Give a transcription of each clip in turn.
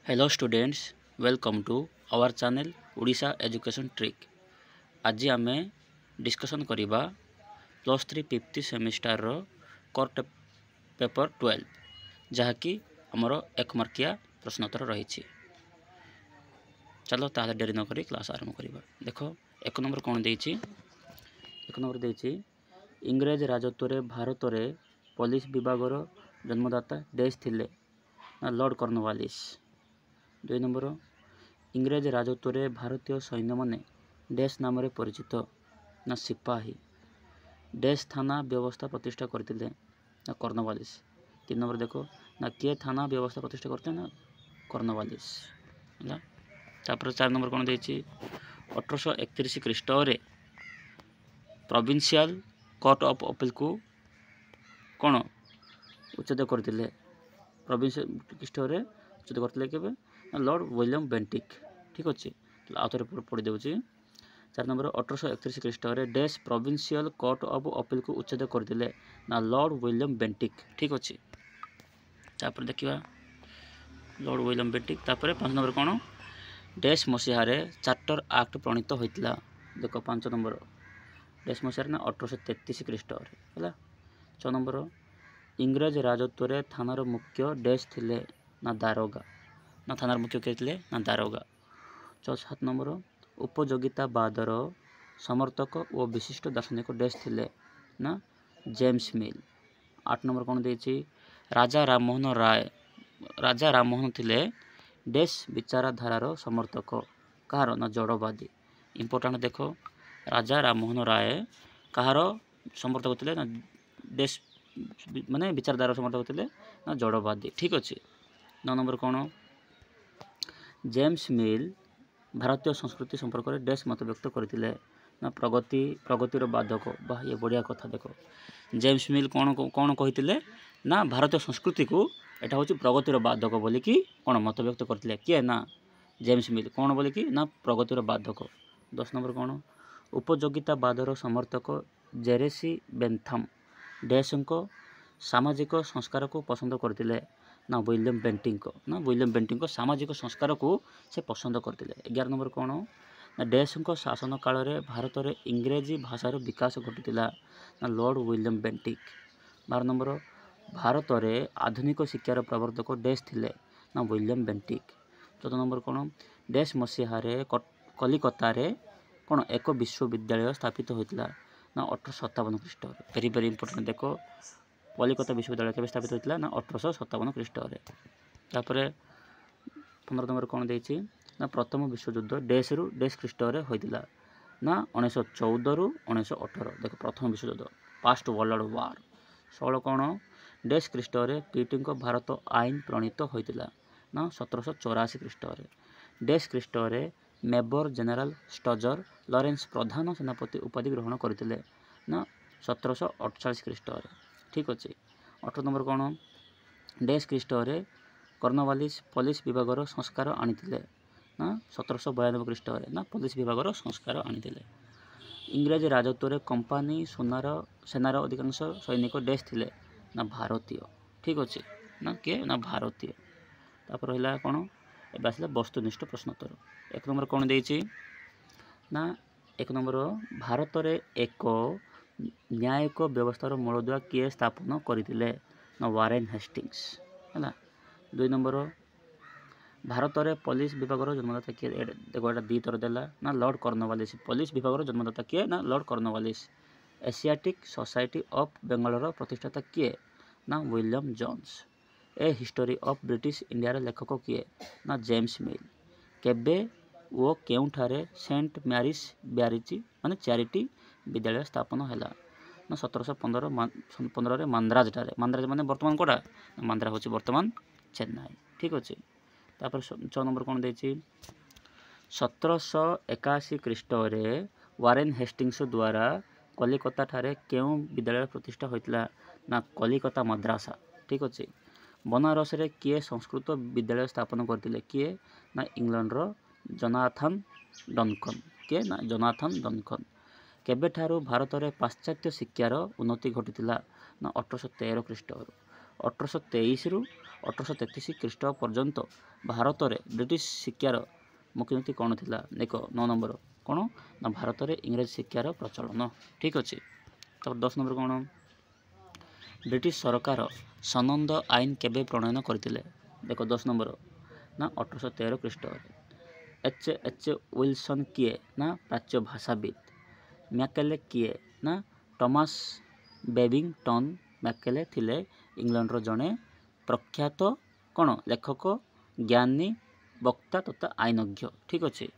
Hello students, welcome to our channel Odisha education trick. आज आम discussion करिबा +3 5th सेमिस्टर रो core paper 12 जहाँकि आमर 1 मार्किया प्रश्नोत्तर रही। चलो ताले डेरी न करी क्लास आरंभ करिबा। देखो 1 नंबर कौन देछि? 1 नंबर देछि इंग्रेज राजत्व रे भारत रे पुलिस विभाग रो जन्मदाता डैश थिले ना लॉर्ड कॉर्नवालिस। 2 नंबर इंग्रेज राजत्व रे भारतीय सैन्य माने डैश नाम रे परिचित ना सिपाही। डैश थाना व्यवस्था प्रतिष्ठा करथिले ना कॉर्नवालिस। 3 नंबर देखो ना के थाना व्यवस्था प्रतिष्ठा करते ना कॉर्नवालिस ହେଲା। तापर 4 नंबर कौन देछि 1831 ख्रीष्टरे प्रोविंशियल कोर्ट ऑफ अपील को कौन उच्छेद करथिले। प्रोविंशियल ख्रीष्टरे उच्छेद करथिले केबे लॉर्ड विलियम बेंटिक। ठीक अच्छे तो आउ थे पढ़ी देउछि 4 नंबर 1831 ख्रीष्टरे dash provincial court of appeal को उच्छेद करथिले ना लॉर्ड विलियम बेंटिक। ठीक अच्छे तापर देखिबा लॉर्ड विलियम बेंटिक। तापर 5 नंबर कौन डैश मसीहारे चार्टर एक्ट प्रणीत होइतिला। देखो 5 नंबर डैश मसीहारे ना 1833 ख्रीष्टरे हैला। 6 नंबर इंग्रेज राजत्व रे थानार मुख्य डैश थिले ना दारोगा ना थानार मुख्य के थिले ना दारोगा। 7 नंबर उपयोगितावादर समर्थक और विशिष्ट दार्शनिक डैश थिले ना जेम्स मिल। 8 नंबर कौन देछि राजा राममोहन थिले डैश विचारधारार समर्थक कहार ना जड़वादी। इंपोर्टेंट देखो राजा राममोहन राय कहार समर्थक थिले ना डैश माने विचारधारा समर्थक थिले ना जड़वादी। ठीक अच्छे 9 नंबर कौन जेम्स मिल भारतीय संस्कृति संपर्क में डैश मत व्यक्त करथिले ना प्रगतिर बाधक। बा ये बढ़िया कथा। देखो जेम्स मिल कौन कहिथिले ना भारतीय संस्कृति को एटा होची प्रगतिर बाधक बोली कि कौन मत व्यक्त करथिले किए ना जेम्स मिल कौन बोली कि ना प्रगतिर बाधक। 10 नंबर कौन उपयोगितावादर समर्थक जेरेसी बेंथम डैश को सामाजिक संस्कार को पसंद करथिले ना विलियम बेंटिंग को सामाजिक संस्कार को से पसंद करथिले। 11 नंबर कौन ना डैश को शासन काल रे भारत रे इंग्रेजी भाषार विकास घटितिला ना Lord William Bentinck. 12 number Bharat रे आधुनिक शिक्षार प्रवर्तक डैश थिले ना विलियम बेंटिक। 14 नंबर कौन डैश मसीहारे कलिकता रे कौन एक विश्वविद्यालय स्थापित होइतिला ना 1857 ख्रीष्टरे। वेरी वेरी इंपोर्टेंट देखो कलिकता विश्वविद्यालय केबे स्थापित होइतिला ना 1857 ख्रीष्टरे। तापर 15 नंबर कौन देछि ना प्रथम विश्वयुद्ध डैश रु डैश ख्रीष्टरे होइतिला ना 1914 रु 1918। देखो प्रथम विश्वयुद्ध फर्स्ट वर्ल्ड वार। 16 कौन डैश ख्रीष्टरे पीटिंग भारत आईन प्रणीत होइतिला ना 1784 ख्रीष्टरे। डैश ख्रीष्टरे मेजर जनरल स्टजर लॉरेंस प्रधान सेनापति उपाधि ग्रहण करथिले ना 1748 ख्रीष्टरे। ठीक अच्छे 18 नंबर कौन डैश ख्रीष्टरे कॉर्नवालिस पुलिस विभाग संस्कार आनिथिले ना 1792 ख्रीष्टरे ना पुलिस विभाग संस्कार आनिथिले। इंग्रेज राजत्व रे कंपानी सेनार अधिकांश सैनिक डैश थिले ना भारतीय। ठीक अच्छे ना किए ना भारतीय। तापर रहिला कौन एबे आसला वस्तुनिष्ठ प्रश्नोत्तर। 1 नंबर कौन देछि ना 1 नंबर भारत रे एक न्यायिक व्यवस्थार मूलदुआ किए स्थापन करथिले ना वारेन हेस्टिंग्स हैला। 2 नंबर भारत रे पुलिस विभाग जन्मदाता किए देखो एटा दी तर देला ना लॉर्ड कॉर्नवालिस। पुलिस विभाग जन्मदाता किए ना lord Cornwallis. Asiatic society of Bangalore प्रतिष्ठाता किए ना William Jones. A history of British India लेखक किए ना जेम्स मिल। केबे वो केउठारे सेंट मैरिज ब्यारिची माने चैरिटी विद्यालय स्थापन हैला ना 1715 रे मांद्राज माने वर्तमान कोडा मांद्रा होची वर्तमान चेन्नई। ठीक अच्छे तापर 6 नंबर कौन देछि 1781 ख्रीष्टरे वारेन हेस्टिंग्स द्वारा कलिकता ठारे केउ विद्यालय प्रतिष्ठा होइतिला ना कलिकता मद्रासा। ठीक अच्छे बनारस रे किए संस्कृत विद्यालय स्थापन करथिले किए ना इंग्लैंड रो जोनाथन डनकन। किए ना जोनाथन डनकन। केबे ठारू भारत रे पाश्चात्य शिक्षार उन्नति घटितिला ना 1813 ख्रीष्टरू। 1823 ରୁ 1833 ଖ୍ରୀଷ୍ଟ पर्यंत भारत में ब्रिटिश शिक्षार मुख्य नीति कौन थिला देख 9 नंबर कौन ना भारत में इंग्रेज शिक्षार प्रचलन ठीक अच्छे। तो 10 नंबर कौन ब्रिटिश सरकार सनंद आईन केबे प्रणयन करथिले देख 10 नंबर ना 1813 ख्रीष्ट। एच विल्सन किए ना प्राच्य भाषाविद। मैकेले किए ना टॉमस बेबिंगटन मैकेले थिले इंग्लैंड रो जड़े प्रख्यात कौन लेखक ज्ञानी वक्ता तथा आईनज्ञ ठीक अच्छे।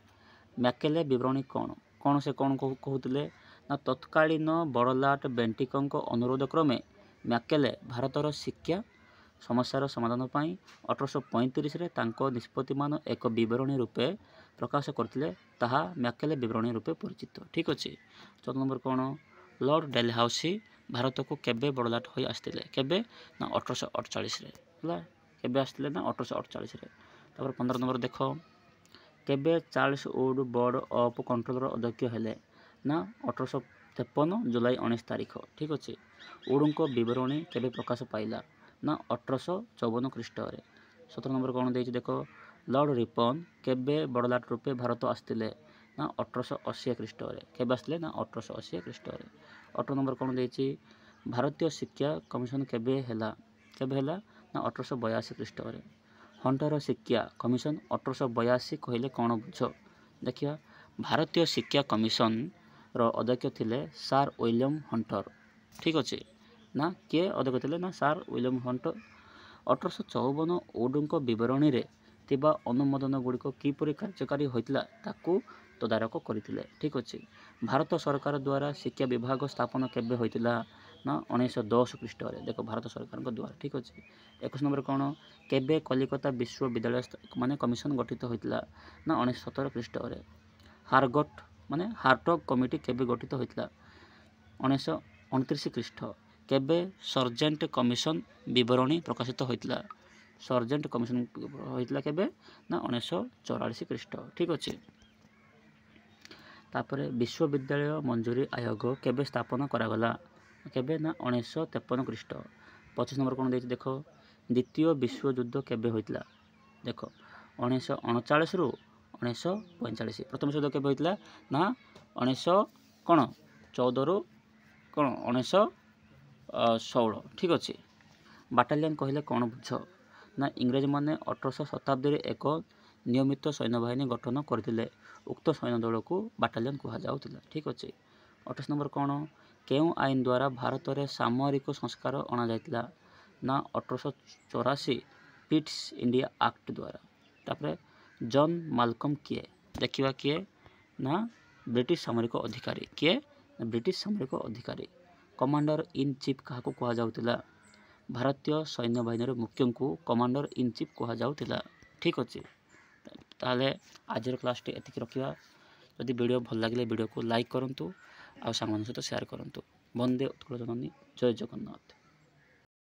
मैकेले विवरणी कौन कौन से कौन कहते ना तत्कालीन बड़लाट बेंटिक अनुरोध क्रमे मैकेले भारतर शिक्षा समस्यार समाधान पाई 1835 रे तांको निष्पत्ति मान एक विवरणी रूपे प्रकाश करथिले ताहा मैकेले विवरणी रूपे परिचित ठीक अच्छे। 14 नंबर कौन लॉर्ड डेलहाउसी भारत को केबे बड़लाट होई आस्तिले केबे ना 1848 रे हला केबे आस्तिले ना 1848 रे। तापर 15 नंबर देख केबे Charles Wood board of control अध्यक्ष हेले ना 1853 जुलाई 19 तारीख ठीक अच्छे। वुड को विवरणी केबे प्रकाश पाइला ना 1854 ख्रीष्ट। 17 नंबर कौन देख देख लॉर्ड रिपन केबे बड़लाट रूपे भारत आस्तिले ना 1880 ख्रीष्ट केबे आस्तिले ना 1880 ख्रीष्ट। 18 नंबर कौन देछि भारतीय शिक्षा कमिशन केबे हेला ना 1882 ख्रीष्ट। हंटर शिक्षा कमिशन 1882 कहले कौन बुझ देखिया भारतीय शिक्षा कमिशन रो अध्यक्ष थिले सार विलियम हंटर ठीक अच्छे ना किए अध्यक्ष थिले ना सार विलियम हंटर। 1854 वुड विवरणी रे तिबा अनुमोदन गुड़िक किपरि कार्यकारी होइतिला ताकू तदारक करथिले ठीक अच्छे। भारत सरकार द्वारा शिक्षा विभाग स्थापन केबे होइतिला ना 1910 ख्रीष्ट देखो भारत सरकार द्वारा ठीक अच्छे। 21 नंबर कौन केबे कलिकता विश्वविद्यालय माने कमिशन गठित होइतिला ना 1917 ख्रीष्ट। हार्टग कमिटी केबे गठित होइतिला 1929 ख्रीष्ट। केबे सर्जेंट कमिशन विवरणी प्रकाशित होइतिला सर्जेंट कमिशन होइतिला केबे ना 1944 ख्रीष्ट ठीक अच्छे। तापर विश्वविद्यालय मंजूरी आयोग केबे स्थापन करागला केबे ना 1953 ख्रीष्ट। 25 नंबर कौन देख द्वितीय विश्व युद्ध केबे होइतिला देख 1939 रु 1945 प्रथम युद्ध केबे होइतिला ना 1914 रु 1916 ठीक अच्छे। बाटालियन कहले कौन बुझ ना इंग्रेज माने 18 शताब्दी रे एक नियमित सैन्यबाहिनी गठन करथिले उक्त सैन्य दल को बाटालियन कहा जाउतिला ठीक अच्छे। 28 नंबर कौन केउ आईन द्वारा भारत में सामरिक संस्कार अणा जाइतिला ना 1884 पिट्स इंडिया एक्ट द्वारा। तापर जॉन मालकम किए देखिवा किए ना ब्रिटिश सामरिक अधिकारी किए ब्रिटिश सामरिक अधिकारी। कमांडर इन चीफ क्या कहा जाउतिला भारतीय सैन्य बाहिनी मुख्य को कमांडर इन चीफ कहा जाउतिला ठीक अच्छे। ताले आज क्लास एतिक रखिया जदि वीडियो भल लगे वीडियो को लाइक करंतु आ सांगमान सहित शेयर करंतु। वंदे उत्कल जननी जय जगन्नाथ।